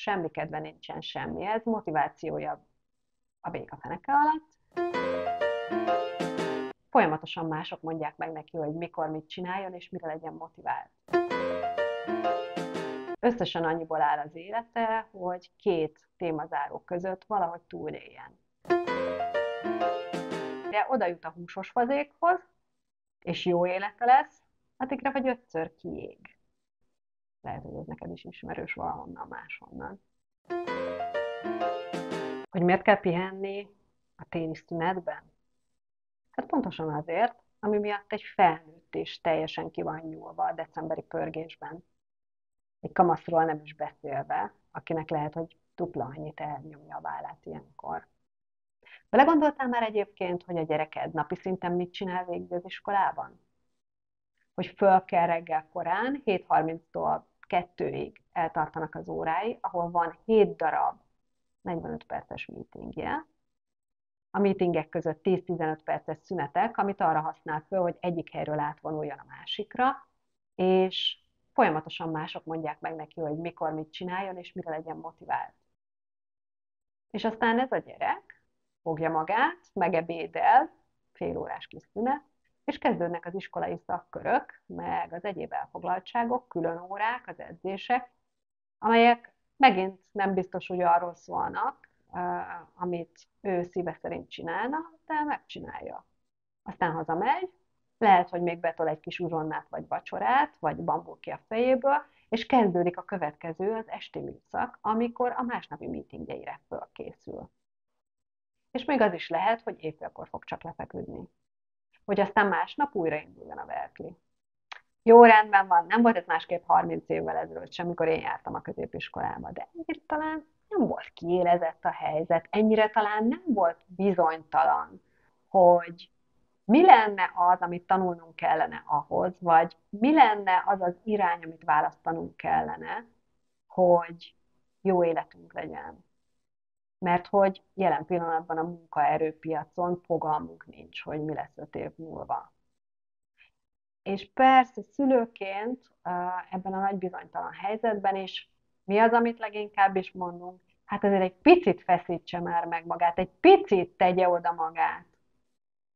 semmi kedve nincsen semmihez, motivációja a béka feneke alatt. Folyamatosan mások mondják meg neki, hogy mikor mit csináljon, és mire legyen motivált. Összesen annyiból áll az élete, hogy 2 témazáró között valahogy túléljen. De oda jut a húsos fazékhoz, és jó élete lesz, addigra vagy 5-ször kiég. Lehet, hogy ez neked is ismerős valahonnan máshonnan. Hogy miért kell pihenni a téli szünetben? Hát pontosan azért, ami miatt egy felnőtt és teljesen ki van nyúlva a decemberi pörgésben. Egy kamaszról nem is beszélve, akinek lehet, hogy dupla annyit elnyomja a vállát ilyenkor. Belegondoltál már egyébként, hogy a gyereked napi szinten mit csinál végig az iskolában? Hogy föl kell reggel korán, 7:30-tól 2-ig eltartanak az órái, ahol van 7 darab 45 perces meetingje. A meetingek között 10-15 perces szünetek, amit arra használ föl, hogy egyik helyről átvonuljon a másikra, és folyamatosan mások mondják meg neki, hogy mikor mit csináljon, és mire legyen motivált. És aztán ez a gyerek fogja magát, megebédel, fél órás kis szünet, és kezdődnek az iskolai szakkörök, meg az egyéb elfoglaltságok, külön órák, az edzések, amelyek megint nem biztos, hogy arról szólnak, amit ő szíve szerint csinálna, de megcsinálja. Aztán hazamegy, lehet, hogy még betol egy kis uzsonnát, vagy vacsorát, vagy bambul ki a fejéből, és kezdődik a következő, az esti műszak, amikor a másnapi meetingjeire fölkészül. És még az is lehet, hogy éjfélkor fog csak lefeküdni. Hogy aztán másnap újrainduljon a verkli. Jó, rendben van, nem volt ez másképp 30 évvel ezelőtt sem, amikor én jártam a középiskolába, de ennyire talán nem volt kiélezett a helyzet, ennyire talán nem volt bizonytalan, hogy mi lenne az, amit tanulnunk kellene ahhoz, vagy mi lenne az az irány, amit választanunk kellene, hogy jó életünk legyen. Mert hogy jelen pillanatban a munkaerőpiacon fogalmunk nincs, hogy mi lesz 5 év múlva. És persze szülőként ebben a nagy bizonytalan helyzetben is mi az, amit leginkább is mondunk? Hát azért egy picit feszítse már meg magát, egy picit tegye oda magát.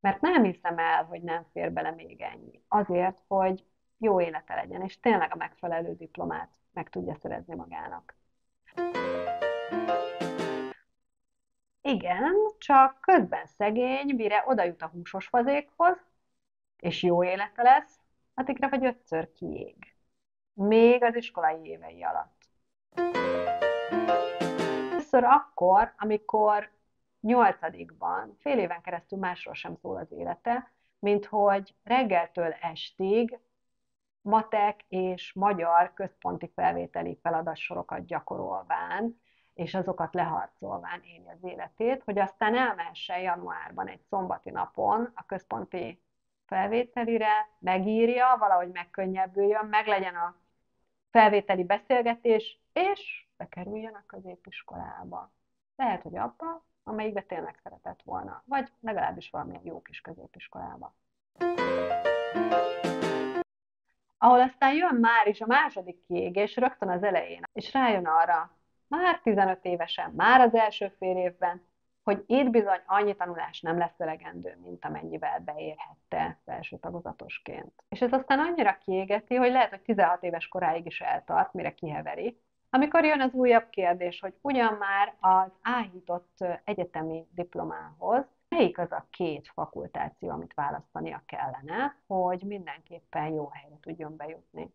Mert nem hiszem el, hogy nem fér bele még ennyi. Azért, hogy jó élete legyen, és tényleg a megfelelő diplomát meg tudja szerezni magának. Igen, csak közben szegény, mire oda jut a húsos fazékhoz, és jó élete lesz, addigra vagy 5-ször kiég. Még az iskolai évei alatt. Először akkor, amikor 8-ban, fél éven keresztül másról sem szól az élete, mint hogy reggeltől estig matek és magyar központi felvételi feladatsorokat gyakorolván, és azokat leharcolván éli az életét, hogy aztán elmehessen januárban egy szombati napon a központi felvételire, megírja, valahogy megkönnyebbüljön, meglegyen a felvételi beszélgetés, és bekerüljön a középiskolába. Lehet, hogy abba, amelyikbe tényleg szeretett volna, vagy legalábbis valamilyen jó kis középiskolába. Ahol aztán jön már is a második kiégés rögtön az elején, és rájön arra, már 15 évesen, már az első fél évben, hogy itt bizony annyi tanulás nem lesz elegendő, mint amennyivel beérhette felső tagozatosként. És ez aztán annyira kiégeti, hogy lehet, hogy 16 éves koráig is eltart, mire kiheveri, amikor jön az újabb kérdés, hogy ugyan már az áhított egyetemi diplomához melyik az a 2 fakultáció, amit választania kellene, hogy mindenképpen jó helyre tudjon bejutni.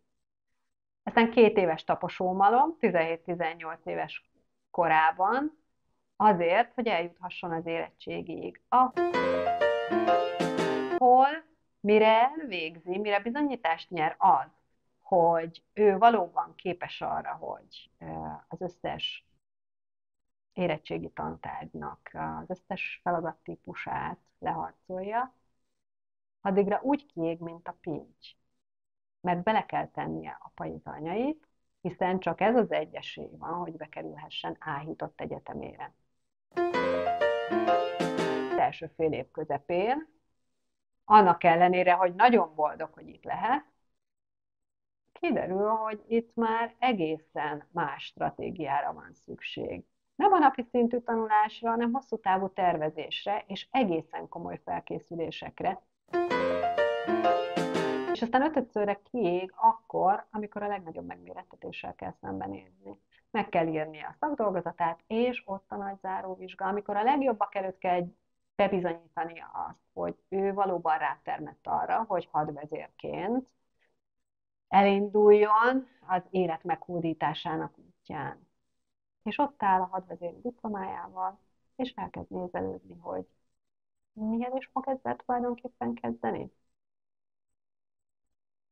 Aztán 2 éves taposómalom, 17-18 éves korában, azért, hogy eljuthasson az érettségig, ahol mire elvégzi, mire bizonyítást nyer az, hogy ő valóban képes arra, hogy az összes érettségi tantárgynak az összes feladattípusát leharcolja, addigra úgy kiég, mint a pinty. Mert bele kell tennie apai anyait, hiszen csak ez az egy esély van, hogy bekerülhessen áhított egyetemére. Az első fél év közepén, annak ellenére, hogy nagyon boldog, hogy itt lehet, kiderül, hogy itt már egészen más stratégiára van szükség. Nem a napi szintű tanulásra, hanem hosszú távú tervezésre és egészen komoly felkészülésekre. És aztán ötödszörre kiég akkor, amikor a legnagyobb megmérettetéssel kell szembenézni. Meg kell írni a szakdolgozatát, és ott a nagy záróvizsga, amikor a legjobbak előtt kell bebizonyítani azt, hogy ő valóban rátermett arra, hogy hadvezérként elinduljon az élet meghódításának útján. És ott áll a hadvezéri diplomájával, és elkezd nézelődni, hogy milyen is fog ezzel tulajdonképpen kezdeni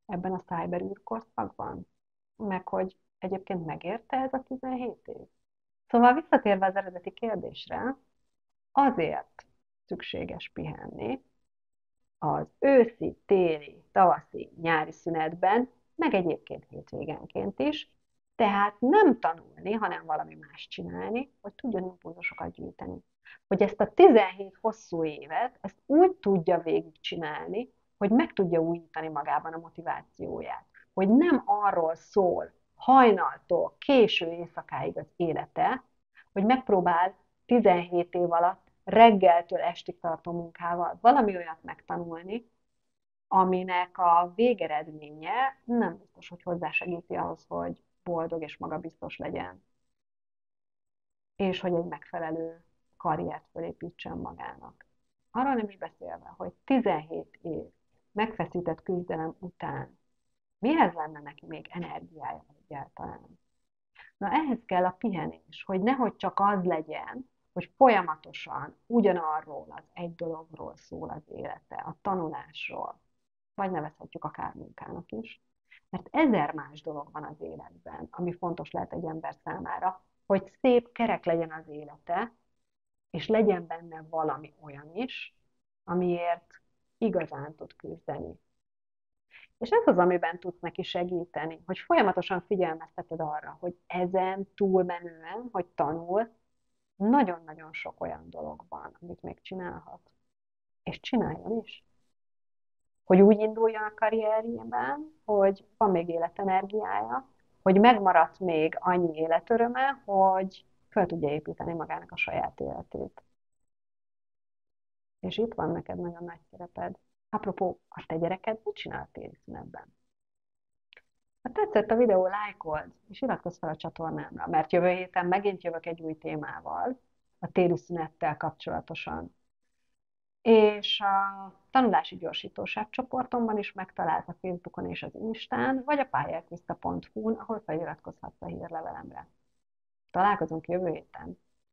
ebben a cyberűrkorszakban, meg hogy egyébként megérte ez a 17 év. Szóval visszatérve az eredeti kérdésre, azért szükséges pihenni az őszi, téli, tavaszi, nyári szünetben, meg egyébként hétvégenként is, tehát nem tanulni, hanem valami más csinálni, hogy tudjon impulzusokat gyűjteni. Hogy ezt a 17 hosszú évet, ezt úgy tudja végigcsinálni, hogy meg tudja újítani magában a motivációját. Hogy nem arról szól hajnaltól késő éjszakáig az élete, hogy megpróbál 17 év alatt reggeltől estig tartó munkával valami olyat megtanulni, aminek a végeredménye nem biztos, hogy hozzásegíti ahhoz, hogy boldog és magabiztos legyen, és hogy egy megfelelő karriert felépítsen magának. Arról nem is beszélve, hogy 17 év megfeszített küzdelem után mihez lenne neki még energiája egyáltalán? Na ehhez kell a pihenés, hogy nehogy csak az legyen, hogy folyamatosan ugyanarról az egy dologról szól az élete, a tanulásról, vagy nevezhetjük akár munkának is. Mert ezer más dolog van az életben, ami fontos lehet egy ember számára, hogy szép, kerek legyen az élete, és legyen benne valami olyan is, amiért igazán tud küzdeni. És ez az, amiben tudsz neki segíteni, hogy folyamatosan figyelmezteted arra, hogy ezen túlmenően, hogy tanul, nagyon-nagyon sok olyan dolog van, amit még csinálhat. És csináljon is. Hogy úgy induljon a karrierjében, hogy van még életenergiája, hogy megmaradt még annyi életöröme, hogy fel tudja építeni magának a saját életét. És itt van neked nagyon nagy szereped. Apropó, a te gyereked mit csinál téli szünetben? Ha tetszett a videó, lájkold, és iratkozz fel a csatornámra, mert jövő héten megint jövök egy új témával, a téli szünettel kapcsolatosan. És a tanulási gyorsítóság csoportomban is megtalálsz a Facebookon és az Instán, vagy a pályákvista.hu-n, ahol feliratkozhatsz a hírlevelemre. Találkozunk jövő héten!